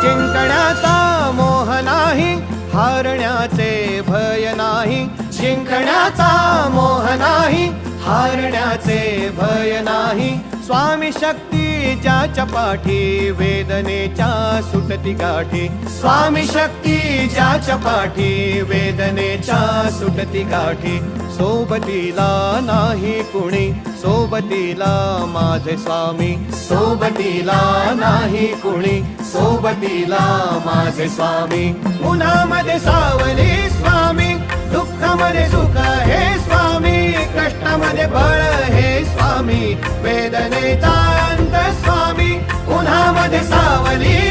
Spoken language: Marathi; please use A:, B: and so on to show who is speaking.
A: जिंकण्याचा मोह नाही, हारण्याचे भय नाही. जिंकण्याचा मोह नाही, हारण्याचे भय नाही. स्वामी शक्ती ज्याच्या पाठी, वेदनेच्या सुटती गाठी. स्वामी शक्ती ज्याच्या पाठी, वेदनेच्या सुटती गाठी. सोबतीला नाही कुणी, सोबतीला माझे स्वामी. सोबतीला नाही कुणी, सोबतीला माझे स्वामी. उन्हामध्ये सावली स्वामी, दुःखामध्ये सुख हे स्वामी. कष्टामध्ये बळ हे स्वामी, वेदनेचा अंत स्वामी. उन्हामध्ये सावली